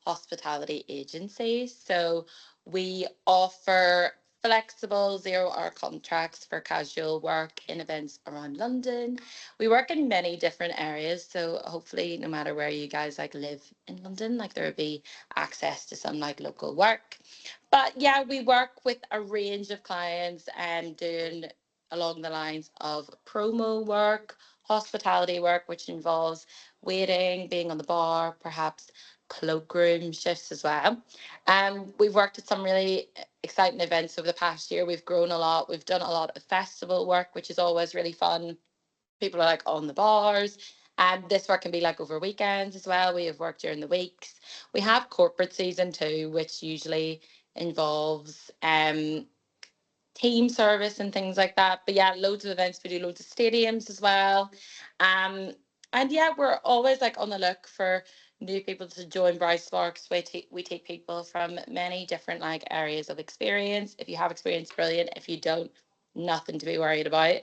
hospitality agencies. So we offer flexible 0 hour contracts for casual work in events around London. We work in many different areas, so hopefully no matter where you guys like live in London, like there will be access to some like local work. But yeah, we work with a range of clients and doing along the lines of promo work, hospitality work, which involves waiting, being on the bar, perhaps cloakroom shifts as well. We've worked at some really exciting events over the past year. We've grown a lot. We've done a lot of festival work, which is always really fun. People are like on the bars. And this work can be like over weekends as well. We have worked during the weeks. We have corporate season too, which usually involves team service and things like that. But yeah, loads of events. We do loads of stadiums as well. Um, and yeah, we're always like on the look for new people to join Brightsparks. We take people from many different like areas of experience. If you have experience, brilliant. If you don't, nothing to be worried about.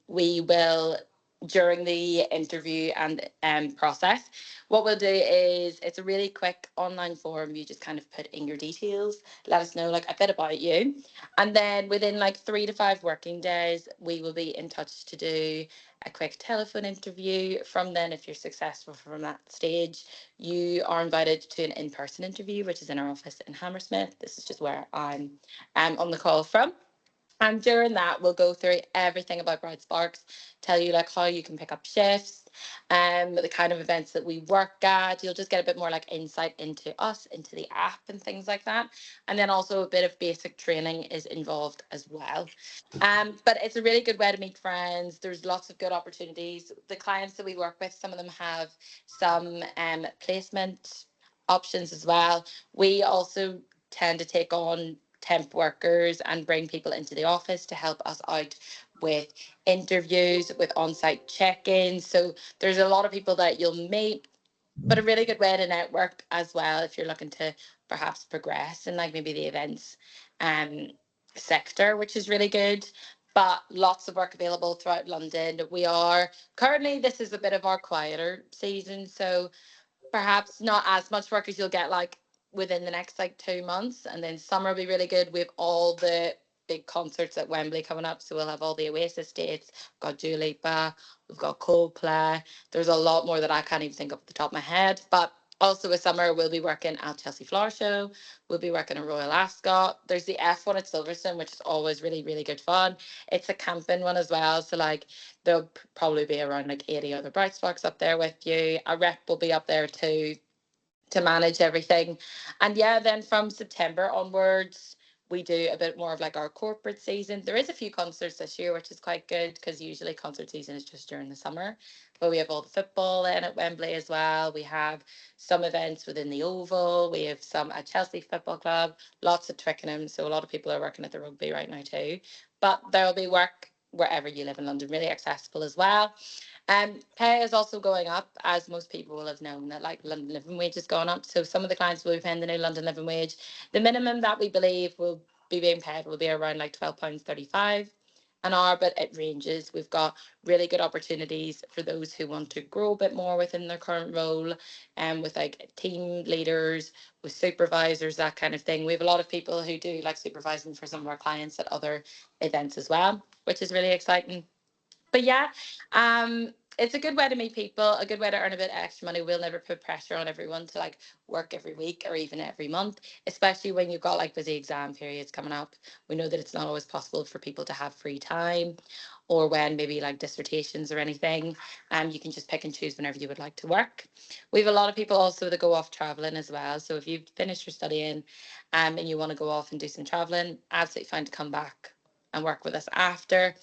We will during the interview and process. What we'll do is it's a really quick online form. You just kind of put in your details, let us know like a bit about you, and then within like 3 to 5 working days, we will be in touch to do a quick telephone interview. From then, if you're successful from that stage, you are invited to an in-person interview, which is in our office in Hammersmith. This is just where I'm on the call from. And during that, we'll go through everything about Bright Sparks, tell you like how you can pick up shifts, the kind of events that we work at. You'll just get a bit more like insight into us, into the app and things like that. And then also a bit of basic training is involved as well. But it's a really good way to meet friends. There's lots of good opportunities. The clients that we work with, some of them have some placement options as well. We also tend to take on temp workers and bring people into the office to help us out with interviews, with on-site check-ins. So there's a lot of people that you'll meet, but a really good way to network as well if you're looking to perhaps progress in like maybe the events um sector, which is really good. But lots of work available throughout London. We are currently, this is a bit of our quieter season, so perhaps not as much work as you'll get like within the next like 2 months, and then summer will be really good. We have all the big concerts at Wembley coming up, so we'll have all the Oasis dates. We've got Dua Lipa, we've got Coldplay. There's a lot more that I can't even think of at the top of my head. But also with summer, we'll be working at Chelsea Flower Show. We'll be working at Royal Ascot. There's the F1 at Silverstone, which is always really, really good fun. It's a camping one as well. So like there'll probably be around like 80 other Bright Sparks up there with you. A rep will be up there too to manage everything. And yeah, then from September onwards, we do a bit more of like our corporate season. There is a few concerts this year, which is quite good because usually concert season is just during the summer. But we have all the football in at Wembley as well. We have some events within the Oval. We have some at Chelsea Football Club, lots at Twickenham. So a lot of people are working at the rugby right now too. But there'll be work wherever you live in London, really accessible as well. Pay is also going up, as most people will have known that like London living wage is going up. So some of the clients will be paying the new London living wage. The minimum that we believe will be being paid will be around like £12.35 an hour, but it ranges. We've got really good opportunities for those who want to grow a bit more within their current role, and with like team leaders, with supervisors, that kind of thing. We have a lot of people who do like supervising for some of our clients at other events as well, which is really exciting. But yeah, it's a good way to meet people, a good way to earn a bit of extra money. We'll never put pressure on everyone to like work every week or even every month, especially when you've got like busy exam periods coming up. We know that it's not always possible for people to have free time, or when maybe like dissertations or anything. You can just pick and choose whenever you would like to work. We have a lot of people also that go off traveling as well. So if you've finished your studying and you want to go off and do some traveling, absolutely fine to come back and work with us after.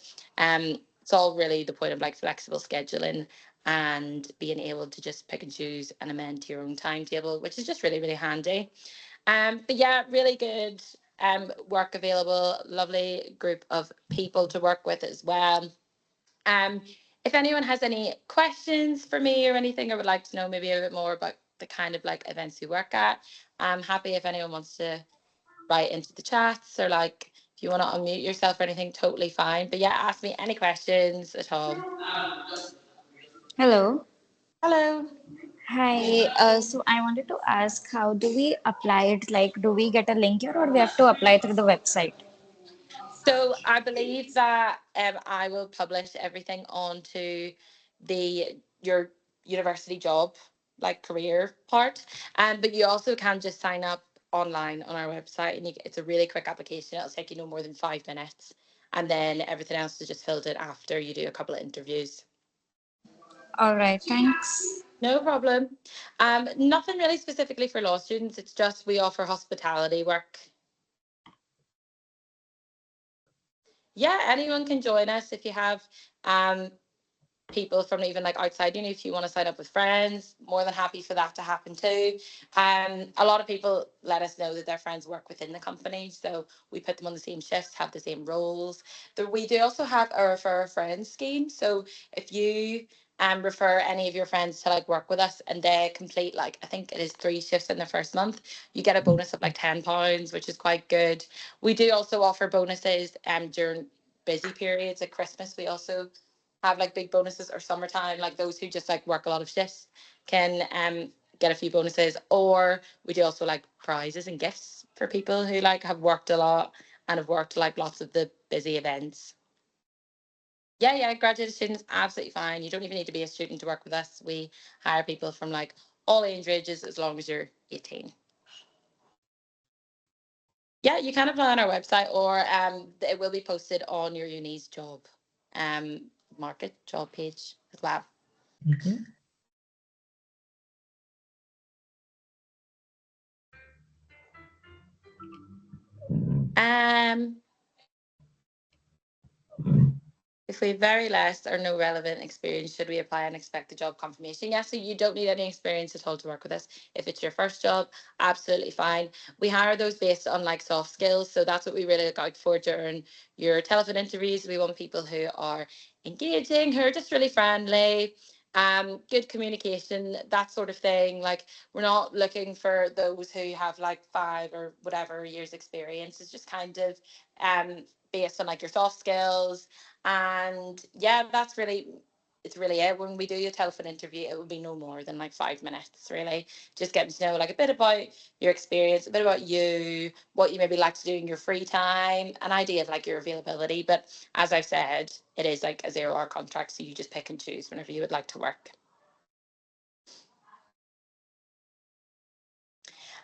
It's all really the point of like flexible scheduling and being able to just pick and choose and amend to your own timetable, which is just really, really handy. But yeah, really good work available, lovely group of people to work with as well. Um, if anyone has any questions for me or anything, or would like to know maybe a bit more about the kind of like events we work at, I'm happy if anyone wants to write into the chats, or like if you want to unmute yourself or anything, totally fine. But yeah, ask me any questions at all. Hello. Hello. Hi, so I wanted to ask, how do we apply it? Like, do we get a link here or we have to apply through the website? So I believe that I will publish everything onto the your university job, like career part. But you also can just sign up online on our website, and it's a really quick application. It'll take you no more than 5 minutes, and then everything else is just filled in after you do a couple of interviews. All right, thanks. No problem. Nothing really specifically for law students. It's just we offer hospitality work. Yeah, anyone can join us if you have um people from even like outside uni. If you want to sign up with friends, more than happy for that to happen too. A lot of people let us know that their friends work within the company, so we put them on the same shifts, have the same roles. We do also have a refer a friend scheme. So if you refer any of your friends to like work with us and they complete like I think it is 3 shifts in the first month, you get a bonus of like £10, which is quite good. We do also offer bonuses during busy periods at Christmas. We also have like big bonuses, or summertime, like those who just like work a lot of shifts can get a few bonuses. Or we do also like prizes and gifts for people who like have worked a lot and have worked like lots of the busy events. Yeah, yeah, graduate students absolutely fine. You don't even need to be a student to work with us. We hire people from like all age ranges as long as you're 18. Yeah, you can apply on our website, or it will be posted on your uni's job um market job page as well. Mhm. Um If we have very less or no relevant experience, should we apply and expect the job confirmation? Yes, so you don't need any experience at all to work with us. If it's your first job, absolutely fine. We hire those based on like soft skills. So that's what we really look out for during your telephone interviews. We want people who are engaging, who are just really friendly, good communication, that sort of thing. Like we're not looking for those who have like 5 or whatever years experience. It's just kind of based on like your soft skills. And yeah, that's really it's really it. When we do your telephone interview, it will be no more than like 5 minutes, really. Just getting to know like a bit about your experience, a bit about you, what you maybe like to do in your free time, an idea of like your availability. But as I've said, it is like a 0 hour contract, so you just pick and choose whenever you would like to work.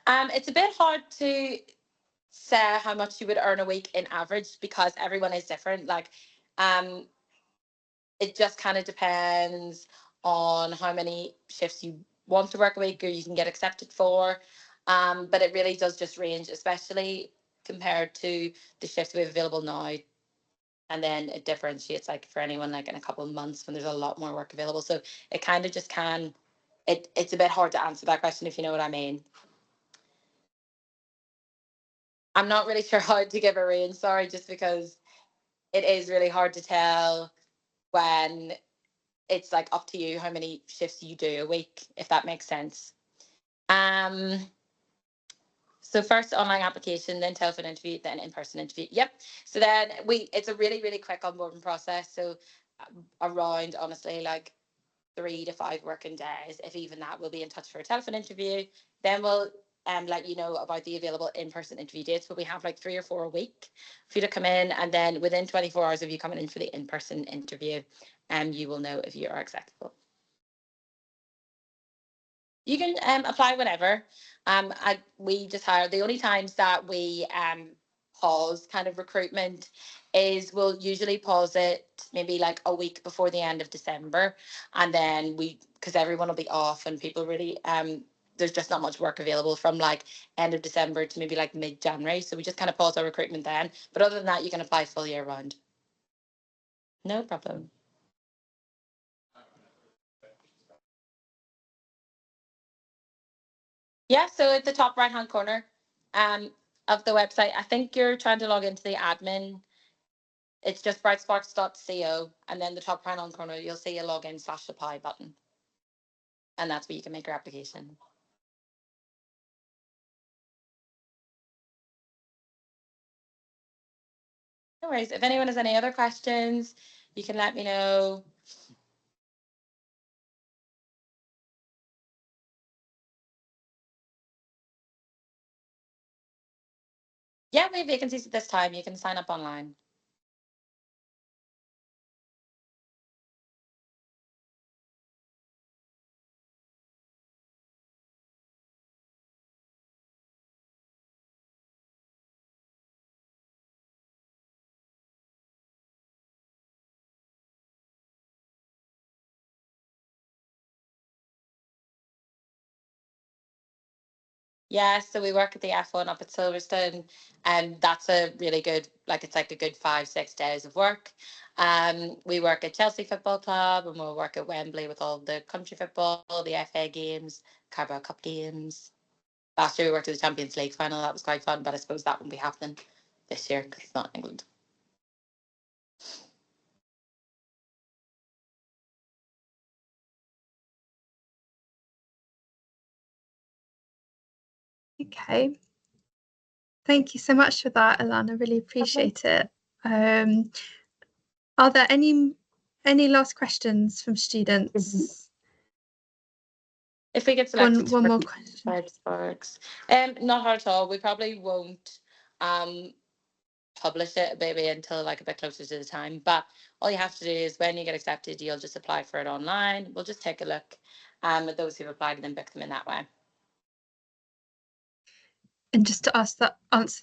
It's a bit hard to say how much you would earn a week in average because everyone is different. Like um it just kind of depends on how many shifts you want to work a week or you can get accepted for. But it really does just range, especially compared to the shifts we have available now. And then it differentiates like for anyone like in a couple of months when there's a lot more work available. So it kind of just can it's a bit hard to answer that question if you know what I mean. I'm not really sure how to give a range, sorry, just because it is really hard to tell when it's like up to you how many shifts you do a week, if that makes sense. Um, so first online application, then telephone interview, then in-person interview. Yep. So then it's a really, really quick onboarding process. So around honestly like 3 to 5 working days, if even that, we'll be in touch for a telephone interview. Then we'll let you know about the available in-person interview dates. But we have like 3 or 4 a week for you to come in, and then within 24 hours of you coming in for the in-person interview, you will know if you are acceptable. You can apply whenever. We just hire. The only times that we pause kind of recruitment is we'll usually pause it maybe like a week before the end of December, and then because everyone will be off and people really there's just not much work available from like end of December to maybe like mid January. So we just kind of pause our recruitment then. But other than that, you can apply full year round. No problem. Yeah, so at the top right hand corner um, of the website, I think you're trying to log into the admin. It's just brightsparks.co, and then the top right hand corner, you'll see a login/apply button, and that's where you can make your application. No worries. If anyone has any other questions, you can let me know. Yeah, we have vacancies at this time. You can sign up online. Yeah, so we work at the F1 up at Silverstone, and that's a really good, like it's like a good 5, 6 days of work. We work at Chelsea Football Club, and we'll work at Wembley with all the country football, the FA games, Carabao Cup games. Last year we worked at the Champions League final. That was quite fun, but I suppose that won't be happening this year because it's not England. Okay. Thank you so much for that, Alana. Really appreciate it. Are there any last questions from students? If we get selected One for more question. Brightsparks, not hard at all. We probably won't publish it maybe until like a bit closer to the time. But all you have to do is when you get accepted, you'll just apply for it online. We'll just take a look at those who've applied and then book them in that way. And just to answer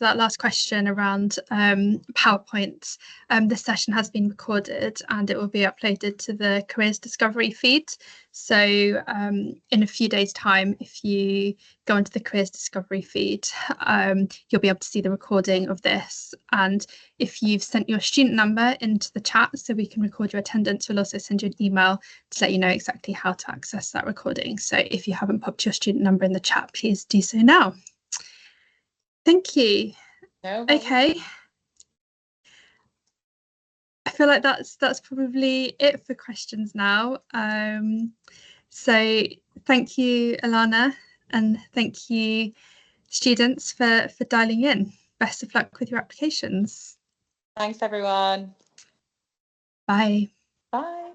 that last question around PowerPoint, this session has been recorded and it will be uploaded to the Careers Discovery feed. So in a few days' time, if you go into the Careers Discovery feed, you'll be able to see the recording of this. And if you've sent your student number into the chat so we can record your attendance, we'll also send you an email to let you know exactly how to access that recording. So if you haven't popped your student number in the chat, please do so now. Thank you. No, okay. I feel like that's probably it for questions now. So thank you, Alana, and thank you, students, for dialing in. Best of luck with your applications. Thanks, everyone. Bye. Bye.